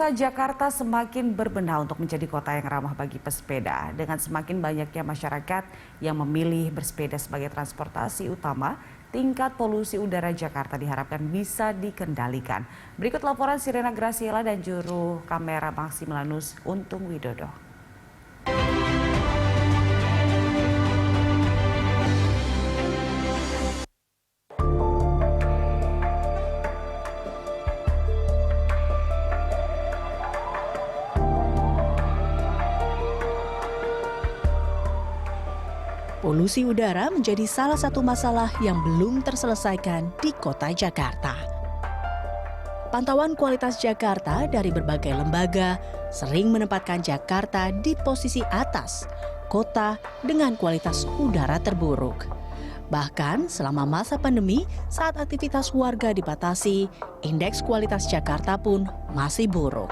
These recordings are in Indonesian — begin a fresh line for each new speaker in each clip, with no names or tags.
Kota Jakarta semakin berbenah untuk menjadi kota yang ramah bagi pesepeda. Dengan semakin banyaknya masyarakat yang memilih bersepeda sebagai transportasi utama, tingkat polusi udara Jakarta diharapkan bisa dikendalikan. Berikut laporan Sirena Graciela dan juru kamera Maximilianus Untung Widodo.
Polusi udara menjadi salah satu masalah yang belum terselesaikan di kota Jakarta. Pantauan kualitas Jakarta dari berbagai lembaga sering menempatkan Jakarta di posisi atas, kota dengan kualitas udara terburuk. Bahkan selama masa pandemi, saat aktivitas warga dibatasi, indeks kualitas Jakarta pun masih buruk.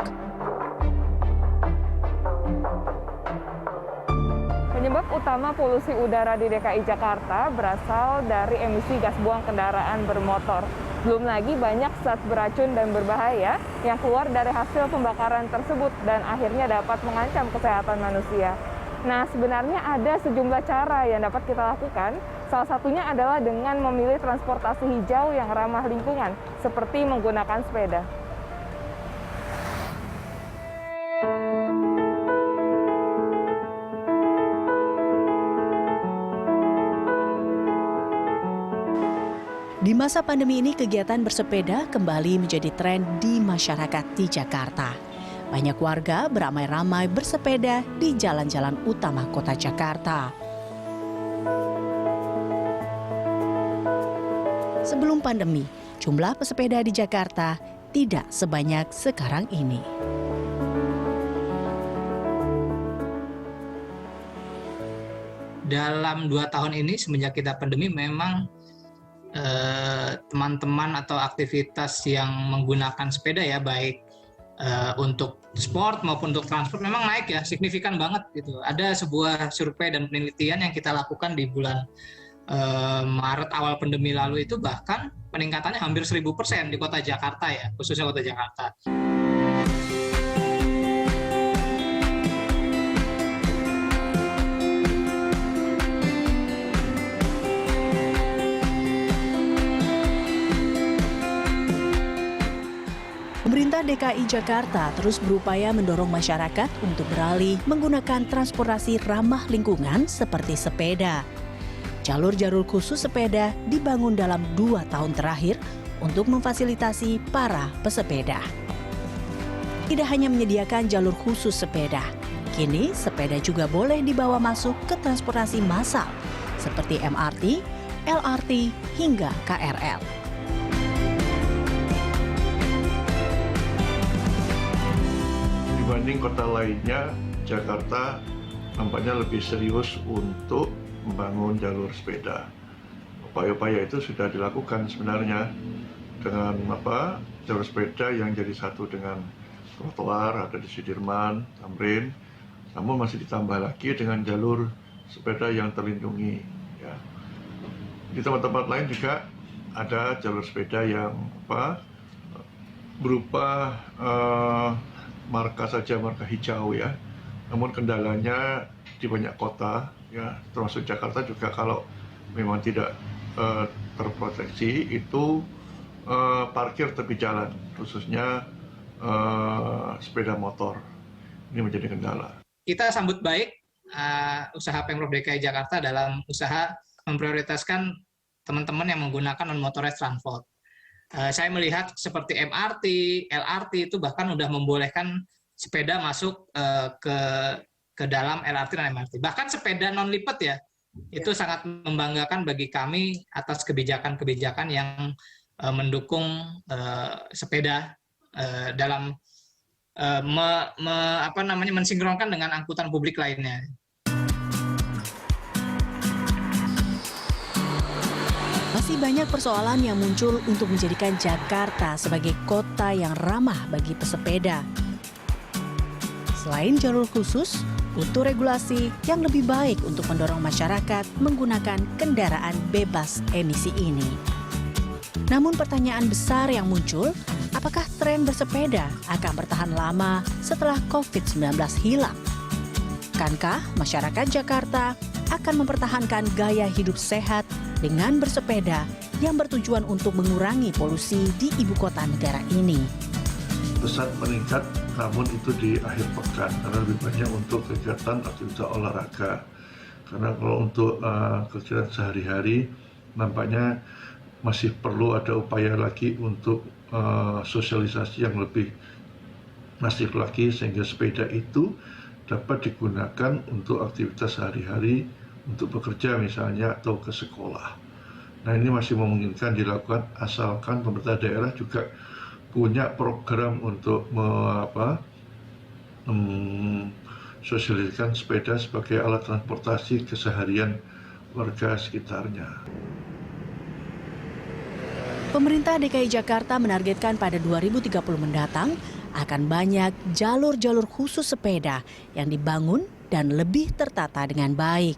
Penyebab utama polusi udara di DKI Jakarta berasal dari emisi gas buang kendaraan bermotor. Belum lagi banyak zat beracun dan berbahaya yang keluar dari hasil pembakaran tersebut dan akhirnya dapat mengancam kesehatan manusia. Nah, sebenarnya ada sejumlah cara yang dapat kita lakukan. Salah satunya adalah dengan memilih transportasi hijau yang ramah lingkungan, seperti menggunakan sepeda.
Di masa pandemi ini, kegiatan bersepeda kembali menjadi tren di masyarakat di Jakarta. Banyak warga beramai-ramai bersepeda di jalan-jalan utama kota Jakarta. Sebelum pandemi, jumlah pesepeda di Jakarta tidak sebanyak sekarang ini.
Dalam 2 tahun ini semenjak kita pandemi memang teman-teman atau aktivitas yang menggunakan sepeda ya, baik untuk sport maupun untuk transport memang naik ya, signifikan banget gitu. Ada sebuah survei dan penelitian yang kita lakukan di bulan Maret awal pandemi lalu itu, bahkan peningkatannya hampir 1000% di kota Jakarta ya, khususnya kota Jakarta.
Pemerintah DKI Jakarta terus berupaya mendorong masyarakat untuk beralih menggunakan transportasi ramah lingkungan seperti sepeda. Jalur-jalur khusus sepeda dibangun dalam 2 tahun terakhir untuk memfasilitasi para pesepeda. Tidak hanya menyediakan jalur khusus sepeda, kini sepeda juga boleh dibawa masuk ke transportasi massal seperti MRT, LRT, hingga KRL.
Dibanding kota lainnya, Jakarta nampaknya lebih serius untuk membangun jalur sepeda. Upaya-upaya itu sudah dilakukan sebenarnya dengan jalur sepeda yang jadi satu dengan trotoar, ada di Sudirman, Tamrin, namun masih ditambah lagi dengan jalur sepeda yang terlindungi. Ya. Di tempat-tempat lain juga ada jalur sepeda yang berupa marka saja, marka hijau ya. Namun kendalanya di banyak kota ya, termasuk Jakarta juga, kalau memang tidak terproteksi itu parkir tepi jalan, khususnya sepeda motor. Ini menjadi kendala.
Kita sambut baik usaha Pemprov DKI Jakarta dalam usaha memprioritaskan teman-teman yang menggunakan non-motorized transport. Saya melihat seperti MRT, LRT itu bahkan udah membolehkan sepeda masuk ke dalam LRT dan MRT. Bahkan sepeda non lipat ya, itu sangat membanggakan bagi kami atas kebijakan-kebijakan yang mendukung sepeda dalam mensinkronkan dengan angkutan publik lainnya.
Masih banyak persoalan yang muncul untuk menjadikan Jakarta sebagai kota yang ramah bagi pesepeda. Selain jalur khusus, butuh regulasi yang lebih baik untuk mendorong masyarakat menggunakan kendaraan bebas emisi ini. Namun pertanyaan besar yang muncul, apakah tren bersepeda akan bertahan lama setelah COVID-19 hilang? Akankah masyarakat Jakarta akan mempertahankan gaya hidup sehat dengan bersepeda yang bertujuan untuk mengurangi polusi di ibu kota negara ini?
Pesat meningkat, namun itu di akhir pekan karena lebih banyak untuk kegiatan aktivitas olahraga. Karena kalau untuk kegiatan sehari-hari nampaknya masih perlu ada upaya lagi untuk sosialisasi yang lebih masif lagi sehingga sepeda itu dapat digunakan untuk aktivitas sehari-hari, untuk bekerja misalnya atau ke sekolah. Nah, ini masih memungkinkan dilakukan asalkan pemerintah daerah juga punya program untuk sosialisasikan sepeda sebagai alat transportasi keseharian warga sekitarnya.
Pemerintah DKI Jakarta menargetkan pada 2030 mendatang akan banyak jalur-jalur khusus sepeda yang dibangun dan lebih tertata dengan baik.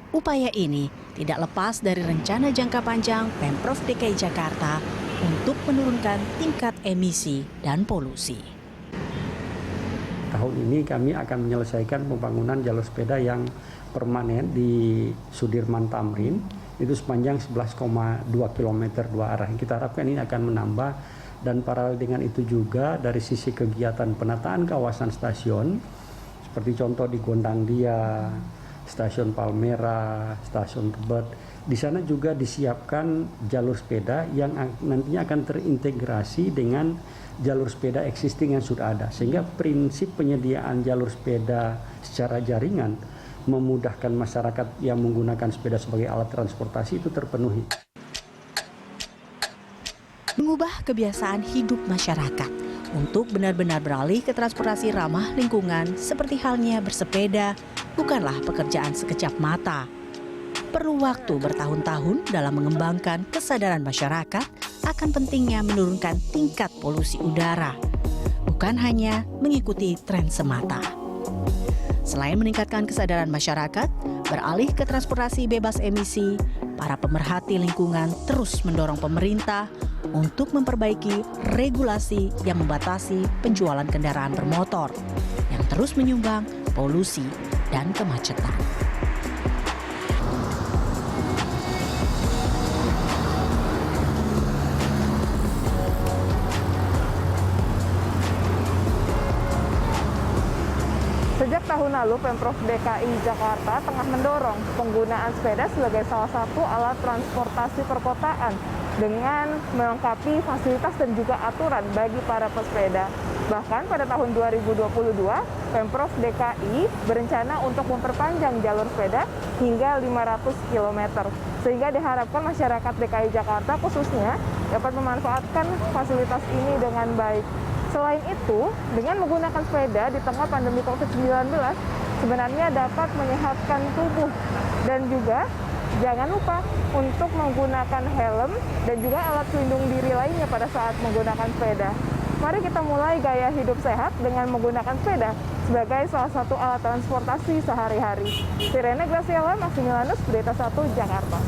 Upaya ini tidak lepas dari rencana jangka panjang Pemprov DKI Jakarta untuk menurunkan tingkat emisi dan polusi.
Tahun ini kami akan menyelesaikan pembangunan jalur sepeda yang permanen di Sudirman Tamrin, itu sepanjang 11,2 km dua arah. Kita harapkan ini akan menambah, dan paralel dengan itu juga dari sisi kegiatan penataan kawasan stasiun, seperti contoh di Gondangdia, Stasiun Palmera, Stasiun Tebet, di sana juga disiapkan jalur sepeda yang nantinya akan terintegrasi dengan jalur sepeda existing yang sudah ada, sehingga prinsip penyediaan jalur sepeda secara jaringan memudahkan masyarakat yang menggunakan sepeda sebagai alat transportasi itu terpenuhi.
Mengubah kebiasaan hidup masyarakat untuk benar-benar beralih ke transportasi ramah lingkungan seperti halnya bersepeda bukanlah pekerjaan sekejap mata. Perlu waktu bertahun-tahun dalam mengembangkan kesadaran masyarakat akan pentingnya menurunkan tingkat polusi udara, bukan hanya mengikuti tren semata. Selain meningkatkan kesadaran masyarakat beralih ke transportasi bebas emisi, para pemerhati lingkungan terus mendorong pemerintah untuk memperbaiki regulasi yang membatasi penjualan kendaraan bermotor yang terus menyumbang polusi dan kemacetan.
Sejak tahun lalu, Pemprov DKI Jakarta tengah mendorong penggunaan sepeda sebagai salah satu alat transportasi perkotaan dengan melengkapi fasilitas dan juga aturan bagi para pesepeda. Bahkan pada tahun 2022, Pemprov DKI berencana untuk memperpanjang jalur sepeda hingga 500 km. Sehingga diharapkan masyarakat DKI Jakarta khususnya dapat memanfaatkan fasilitas ini dengan baik. Selain itu, dengan menggunakan sepeda di tengah pandemi COVID-19, sebenarnya dapat menyehatkan tubuh. Dan juga, jangan lupa untuk menggunakan helm dan juga alat pelindung diri lainnya pada saat menggunakan sepeda. Mari kita mulai gaya hidup sehat dengan menggunakan sepeda sebagai salah satu alat transportasi sehari-hari. Sirene Graciela, Maximilianus, Berita 1, Jakarta.